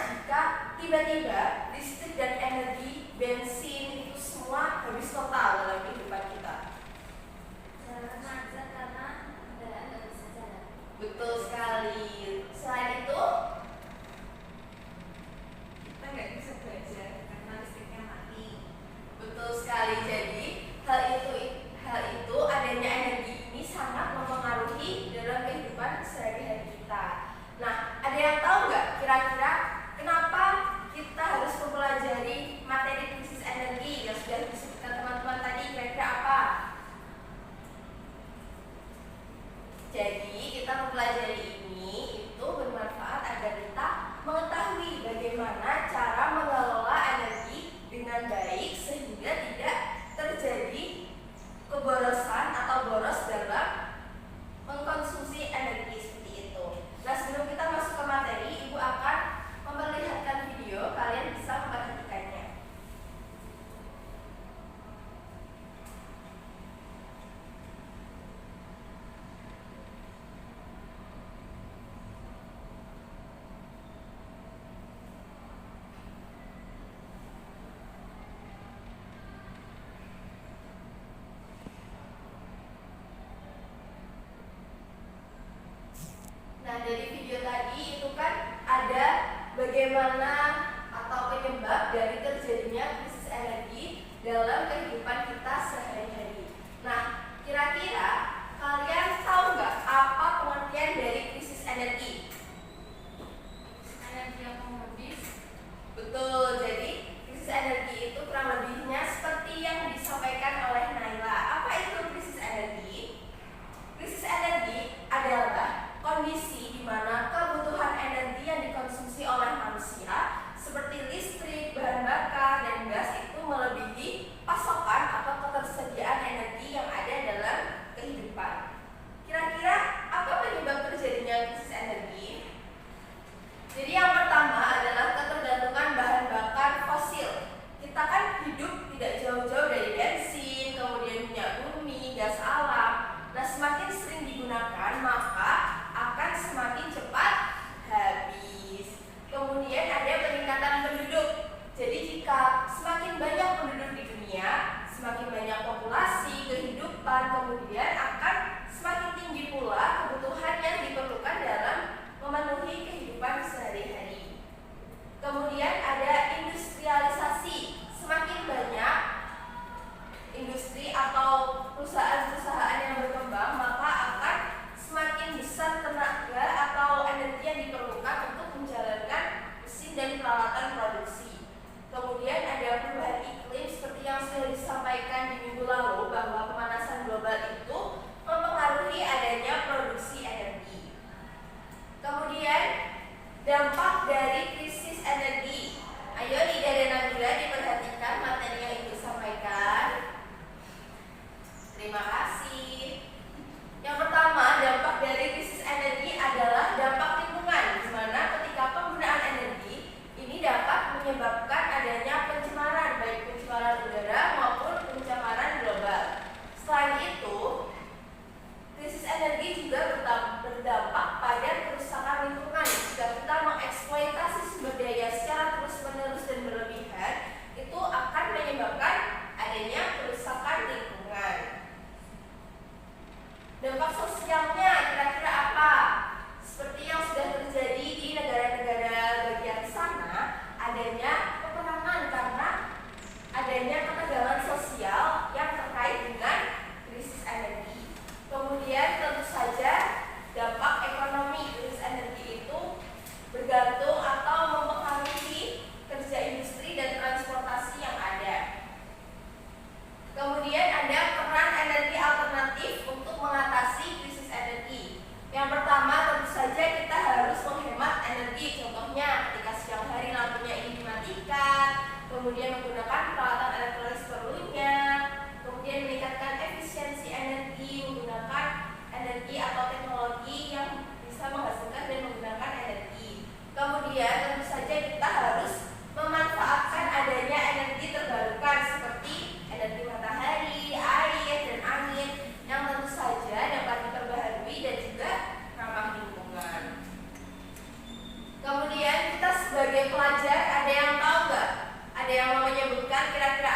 jika tiba-tiba listrik dan energi, bensin itu semua habis total dalam kehidupan kita? Macet karena kendaraan nggak bisa jalan. Betul sekali. Selain itu, Kita nggak bisa belajar karena listriknya mati. betul sekali. Jadi hal itu adanya energi ini sangat mempengaruhi dalam kehidupan sehari-hari kita. Nah, ada yang tahu nggak kira-kira kenapa kita harus mempelajari materi krisis energi yang sudah disebutkan teman-teman tadi? Kira-kira apa? Jadi kita mempelajari ini itu bermanfaat agar kita mengetahui bagaimana cara mengelola energi dengan baik sehingga tidak terjadi keborosan atau boros dalam mengkonsumsi energi seperti itu. Nah, sebelum kita masuk ke materi, Ibu akan memperlihatkan video, kalian bisa memperhatikannya. Nah, dari video tadi itu kan ada bagaimana atau penyebab dari terjadinya krisis energi dalam kehidupan kita sehari-hari. Nah, kira-kira kalian tahu nggak apa pengertian dari krisis energi? Energi yang modis. Betul, jadi krisis energi itu kurang lebihnya seperti yang disampaikan oleh Naila. Apa itu krisis energi? Krisis energi adalah kondisi di mana kebutuhan energi yang dikonsumsi oleh manusia seperti listrik, bahan bakar, dan gas itu melebihi pasokan atau ketersediaan energi yang ada dalam kehidupan. Kira-kira apa penyebab terjadinya krisis energi? Jadi yang pertama adalah ketergantungan bahan bakar fosil. Kita kan hidup tidak jauh-jauh dari bensin, kemudian minyak bumi, gas alam. Nah, semakin sering digunakan maka akan semakin cepat habis. Kemudian ada peningkatan penduduk. Jadi jika semakin banyak penduduk di dunia, semakin banyak populasi, kehidupan, kemudian akan semakin tinggi pula kebutuhan yang diperlukan dalam memenuhi kehidupan sehari-hari. Kemudian ada industrialisasi. Semakin banyak industri atau perusahaan-perusahaan yang berkembang, maka akan semakin besar tenaga atau energi yang diperlukan untuk menjalankan mesin dan peralatan produksi. Kemudian ada perubahan iklim seperti yang sudah disampaikan di minggu lalu bahwa pemanasan global itu mempengaruhi adanya produksi energi. Kemudian dampak dari krisis energi. Ayo Lida dan Nabila diperhatikan materi yang Ibu sampaikan. Terima kasih. Yang pertama, dampak dari krisis energi adalah dampak lingkungan, di mana ketika penggunaan energi ini dapat menyebabkan adanya pencemaran, baik pencemaran udara maupun pencemaran global. Selain itu, krisis energi juga berdampak pada kerusakan lingkungan. Jika kita mengeksploitasi sumber daya secara terus-menerus dan berlebihan, itu akan menyebabkan adanya kerusakan lingkungan. Dampak sosialnya kira-kira apa? Seperti yang sudah terjadi di negara-negara bagian sana, adanya peperangan karena adanya ketegangan sosial yang terkait dengan krisis energi. Kemudian tentu saja dampak ekonomi. Krisis energi itu bergantung atau mempengaruhi kerja industri dan transportasi yang ada. Kemudian ada peran energi alternatif untuk mengatasi krisis energi. Yang pertama tentu saja kita harus menghemat energi. Contohnya ketika siang hari lampunya ini dimatikan, kemudian menggunakan peralatan elektronik seperlunya, kemudian meningkatkan efisiensi energi, menggunakan energi atau teknologi yang bisa menghasilkan dan menggunakan energi. Kemudian tentu saja kita harus memanfaatkan adanya energi terbarukan seperti energi matahari, air, dan angin yang tentu saja dapat diperbaharui dan juga ramah lingkungan. Kemudian kita sebagai pelajar, ada yang tahu nggak? Ada yang mau menyebutkan kira-kira